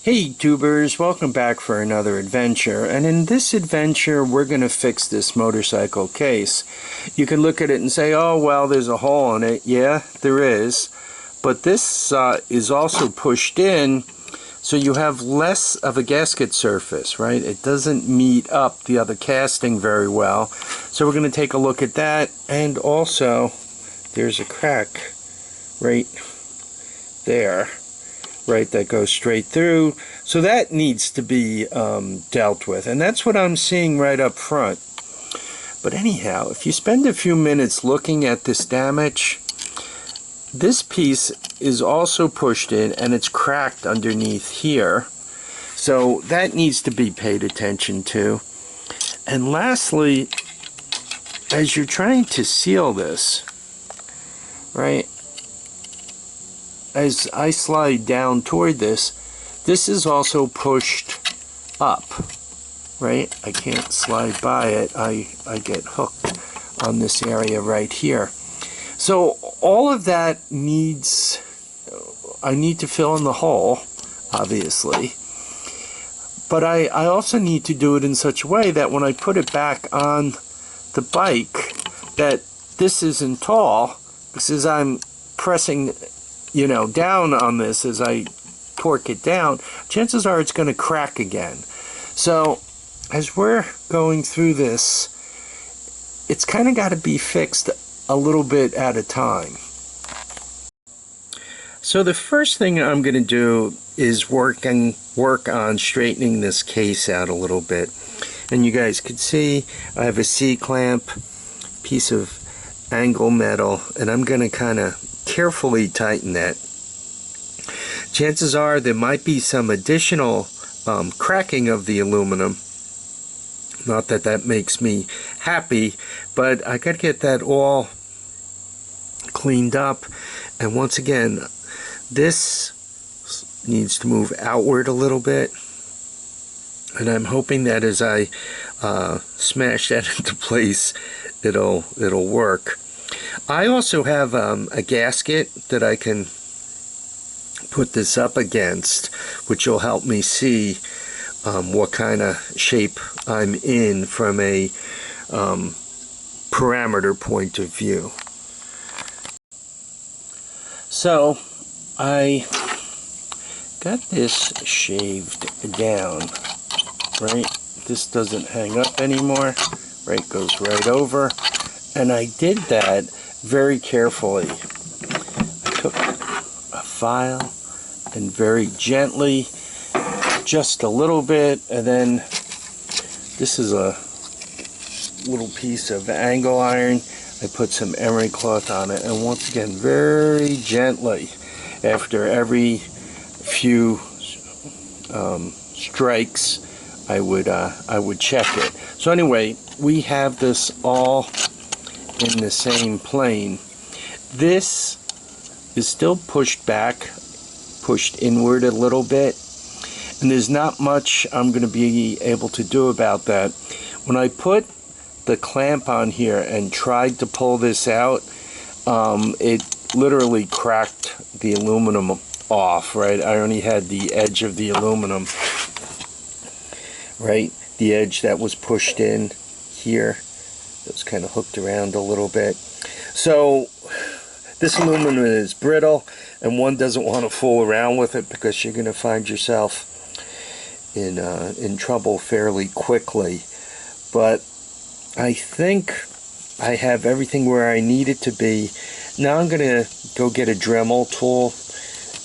Hey tubers, welcome back for another adventure, and in this adventure we're going to fix this motorcycle case. You can look at it and say, oh well, there's a hole in it. Yeah, there is, but this is also pushed in, so you have less of a gasket surface, right? It doesn't meet up the other casting very well, so we're going to take a look at that. And also there's a crack right there, right, that goes straight through, so that needs to be dealt with, and that's what I'm seeing right up front. But anyhow, if you spend a few minutes looking at this damage, this piece is also pushed in and it's cracked underneath here, so that needs to be paid attention to. And lastly, as you're trying to seal this, right, as I slide down toward this, this is also pushed up, right? I can't slide by it. I get hooked on this area right here. So all of that needs, I need to fill in the hole, obviously. But I also need to do it in such a way that when I put it back on the bike, that this isn't tall, because as I'm pressing down on this, as I torque it down, chances are it's going to crack again. So as we're going through this, it's kind of got to be fixed a little bit at a time. So the first thing I'm going to do is work on straightening this case out a little bit. And you guys can see I have a C-clamp, piece of angle metal, and I'm going to kind of carefully tighten that. Chances are there might be some additional cracking of the aluminum. Not that that makes me happy, but I got to get that all cleaned up. And once again, this needs to move outward a little bit, and I'm hoping that as I smash that into place, it'll work. I also have a gasket that I can put this up against, which will help me see what kind of shape I'm in from a parameter point of view. So I got this shaved down, right? This doesn't hang up anymore, right? Goes right over. And I did that very carefully. I took a file and very gently, just a little bit, and then this is a little piece of angle iron. I put some emery cloth on it, and once again, very gently, after every few strikes, I would check it. So anyway, we have this all in the same plane. This is still pushed back, pushed inward a little bit, and there's not much I'm going to be able to do about that. When I put the clamp on here and tried to pull this out, it literally cracked the aluminum off, right? I only had the edge of the aluminum, right? The edge that was pushed in here. It was kind of hooked around a little bit. So this aluminum is brittle, and one doesn't want to fool around with it, because you're going to find yourself in trouble fairly quickly. But I think I have everything where I need it to be. Now I'm going to go get a Dremel tool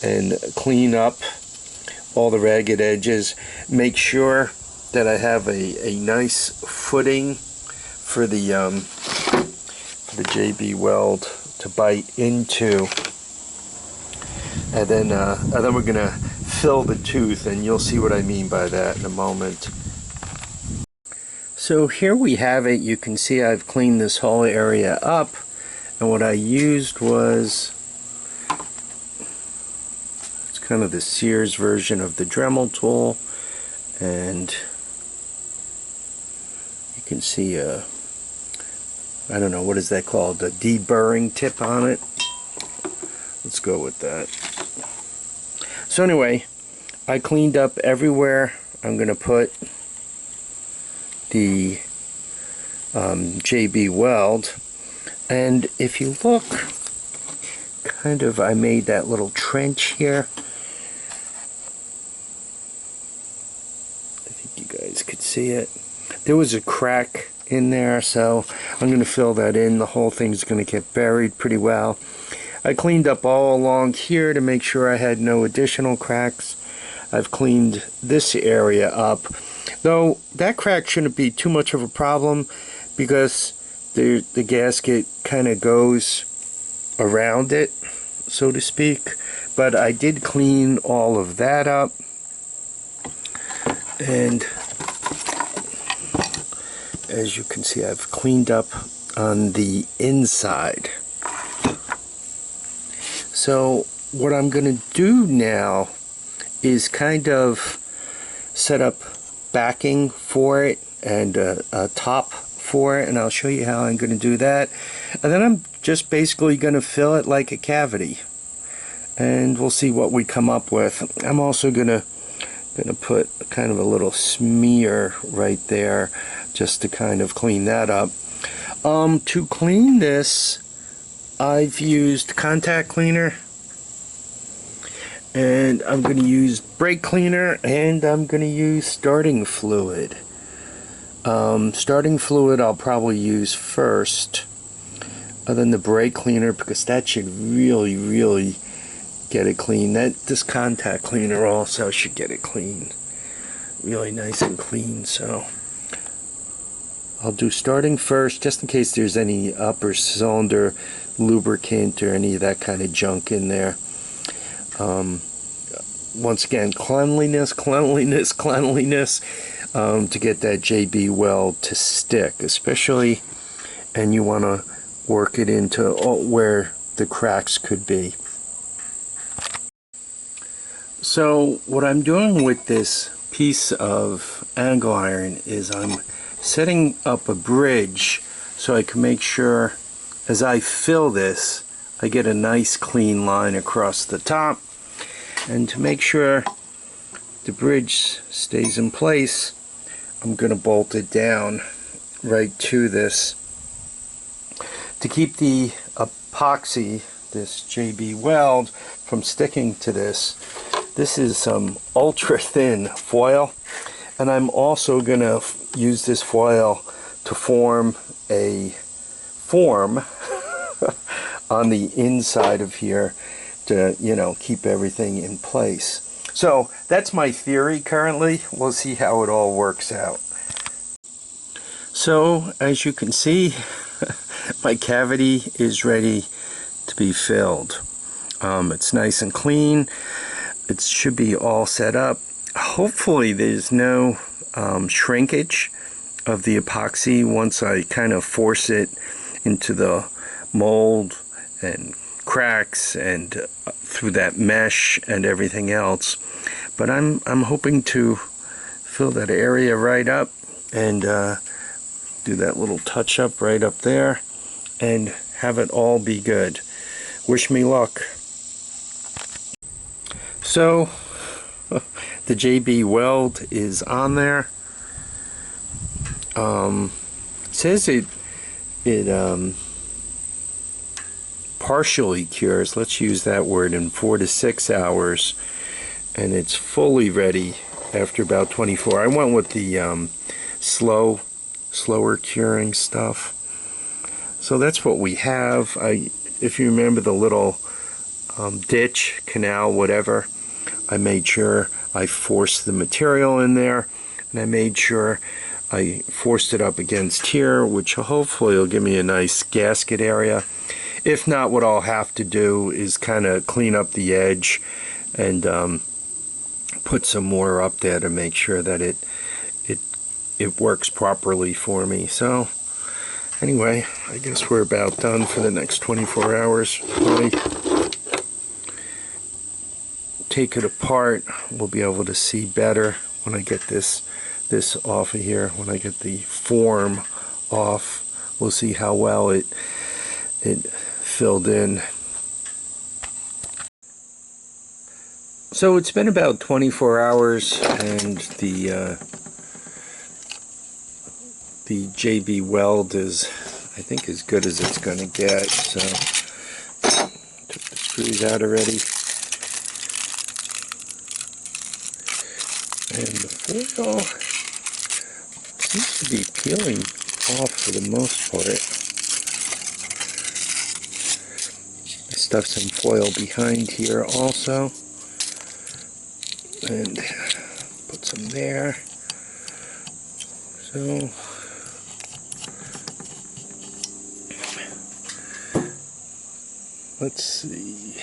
and clean up all the ragged edges. Make sure that I have a nice footing for the JB Weld to bite into, and then we're gonna fill the tooth, and you'll see what I mean by that in a moment. So here we have it. You can see I've cleaned this whole area up, and what I used was, it's kind of the Sears version of the Dremel tool, and you can see I don't know, what is that called? A deburring tip on it. Let's go with that. So anyway, I cleaned up everywhere. I'm going to put the JB Weld, and if you look, kind of, I made that little trench here. I think you guys could see it. There was a crack in there, so I'm going to fill that in. The whole thing's going to get buried pretty well. I cleaned up all along here to make sure I had no additional cracks. I've cleaned this area up, though that crack shouldn't be too much of a problem because the gasket kind of goes around it, so to speak. But I did clean all of that up, and as you can see, I've cleaned up on the inside. So what I'm going to do now is kind of set up backing for it and a top for it, and I'll show you how I'm going to do that. And then I'm just basically going to fill it like a cavity, and we'll see what we come up with. I'm also going to put kind of a little smear right there just to kind of clean that up. To clean this, I've used contact cleaner, and I'm going to use brake cleaner, and I'm going to use starting fluid. Starting fluid I'll probably use first, other than the brake cleaner, because that should really get it clean. This contact cleaner also should get it clean, really nice and clean. So I'll do starting first, just in case there's any upper cylinder lubricant or any of that kind of junk in there. Once again, cleanliness, to get that JB Weld to stick, especially, and you want to work it into where the cracks could be. So what I'm doing with this piece of angle iron is I'm setting up a bridge so I can make sure as I fill this I get a nice clean line across the top. And to make sure the bridge stays in place, I'm going to bolt it down right to this. To keep the epoxy, this JB Weld, from sticking to this, this is some ultra thin foil, and I'm also going to use this foil to form a form on the inside of here to, you know, keep everything in place. So that's my theory currently. We'll see how it all works out. So as you can see, my cavity is ready to be filled. It's nice and clean. It should be all set up. Hopefully there's no shrinkage of the epoxy once I kind of force it into the mold and cracks and through that mesh and everything else. But I'm hoping to fill that area right up and do that little touch up right up there and have it all be good. Wish me luck. So the JB Weld is on there. It says it partially cures, let's use that word, in 4 to 6 hours, and it's fully ready after about 24. I went with the slower curing stuff. So that's what we have. If you remember the little ditch, canal, whatever, I made sure I forced the material in there, and I made sure I forced it up against here, which hopefully will give me a nice gasket area. If not, what I'll have to do is kind of clean up the edge and put some more up there to make sure that it works properly for me. So anyway, I guess we're about done for the next 24 hours. When I take it apart, we'll be able to see better when I get this off of here. When I get the form off, we'll see how well it filled in. So it's been about 24 hours and the JB Weld is, I think, as good as it's going to get. So took the screws out already. And the foil seems to be peeling off for the most part. I stuffed some foil behind here also. And put some there. So let's see.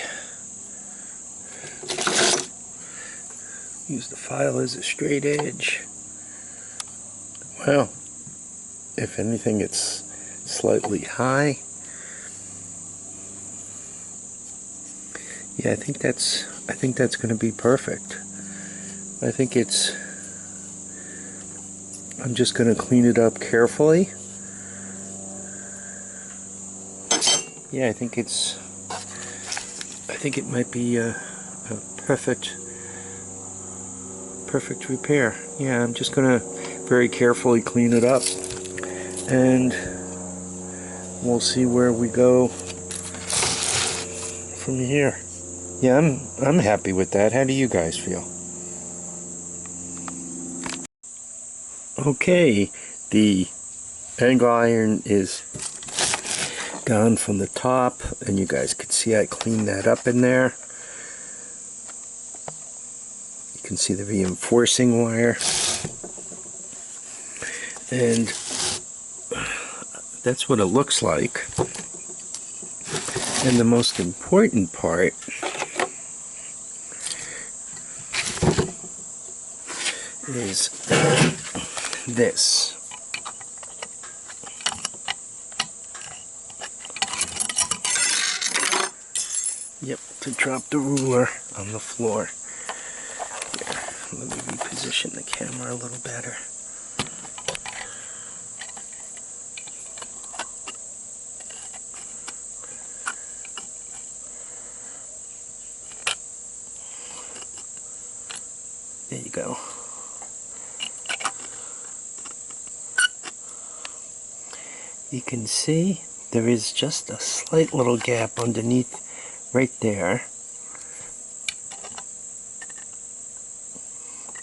Use the file as a straight edge. Well, if anything, it's slightly high. Yeah, I think that's going to be perfect. I think I'm just going to clean it up carefully. Yeah, I think it might be a perfect repair. Yeah, I'm just going to very carefully clean it up, and we'll see where we go from here. Yeah, I'm happy with that. How do you guys feel? Okay, the angle iron is gone from the top, and you guys can see I cleaned that up in there. You can see the reinforcing wire, and that's what it looks like. And the most important part is this. Yep, to drop the ruler on the floor. Here, let me reposition the camera a little better. There you go. You can see there is just a slight little gap underneath right there,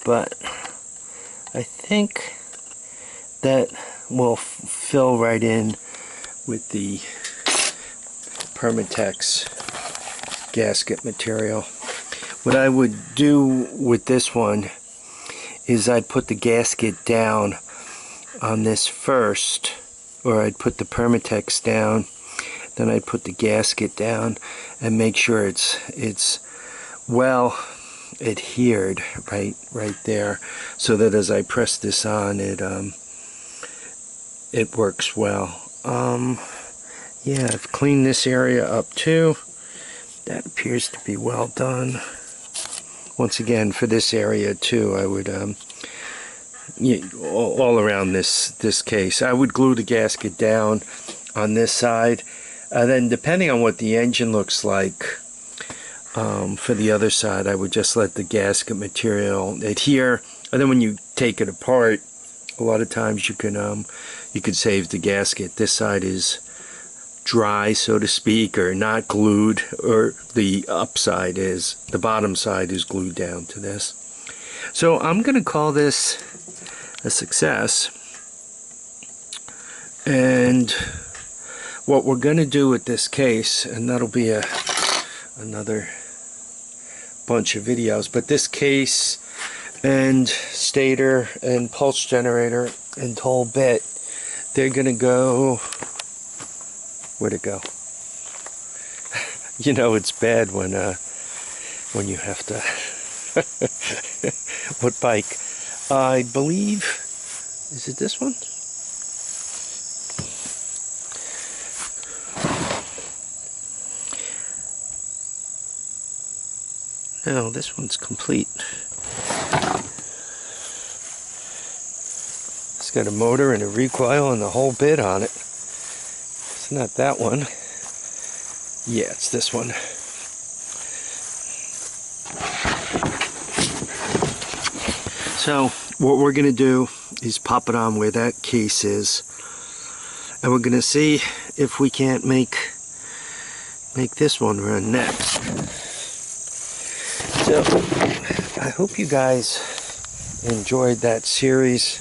but I think that will fill right in with the Permatex gasket material. What I would do with this one is I'd put the gasket down on this first, or I'd put the Permatex down, then I'd put the gasket down and make sure it's well adhered right there, so that as I press this on, it works well. Yeah, I've cleaned this area up too. That appears to be well done. Once again, for this area too, I would yeah, all around this case, I would glue the gasket down on this side. Then depending on what the engine looks like, for the other side, I would just let the gasket material adhere, and then when you take it apart, a lot of times you could save the gasket. This side is dry, so to speak, or not glued, or the upside is, the bottom side is glued down to this. So I'm going to call this a success, and what we're going to do with this case, and that'll be another bunch of videos, but this case and stator and pulse generator and whole bit, they're going to go, where'd it go? You know, it's bad when you have to what bike? I believe, is it this one? No, this one's complete. It's got a motor and a recoil and the whole bit on it. It's not that one. Yeah, it's this one. So what we're going to do is pop it on where that case is, and we're going to see if we can't make this one run next. So I hope you guys enjoyed that series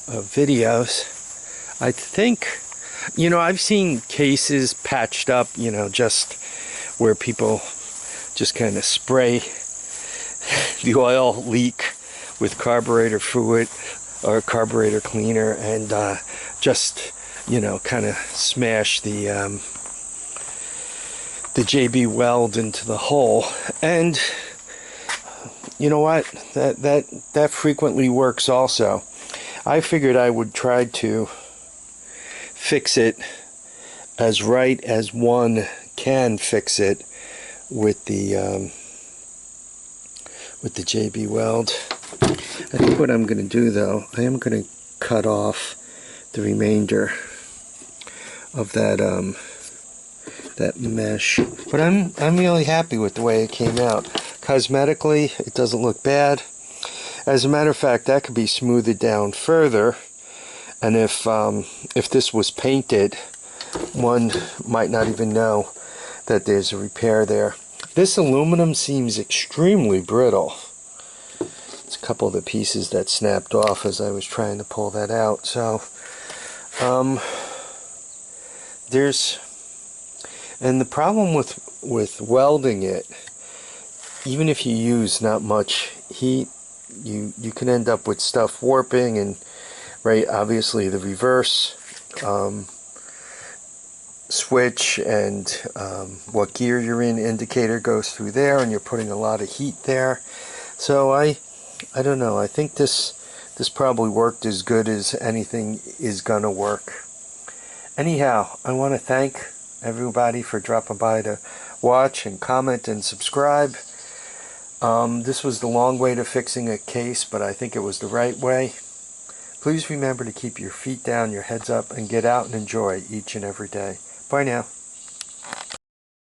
of videos. I think, you know, I've seen cases patched up, you know, just where people just kind of spray the oil leak with carburetor fluid or carburetor cleaner and just, you know, kind of smash the JB Weld into the hole. And you know what, that frequently works also. I figured I would try to fix it as right as one can fix it with the JB Weld. I think what I'm going to do, though, I am going to cut off the remainder of that mesh. But I'm really happy with the way it came out. Cosmetically, it doesn't look bad. As a matter of fact, that could be smoothed down further. And if this was painted, one might not even know that there's a repair there. This aluminum seems extremely brittle. It's a couple of the pieces that snapped off as I was trying to pull that out. So and the problem with welding it, even if you use not much heat, you can end up with stuff warping, and right, obviously the reverse switch and what gear you're in indicator goes through there, and you're putting a lot of heat there. So I don't know, I think this probably worked as good as anything is gonna work. Anyhow, I want to thank everybody for dropping by to watch and comment and subscribe. This was the long way to fixing a case, but I think it was the right way. Please remember to keep your feet down, your heads up, and get out and enjoy each and every day. Bye now.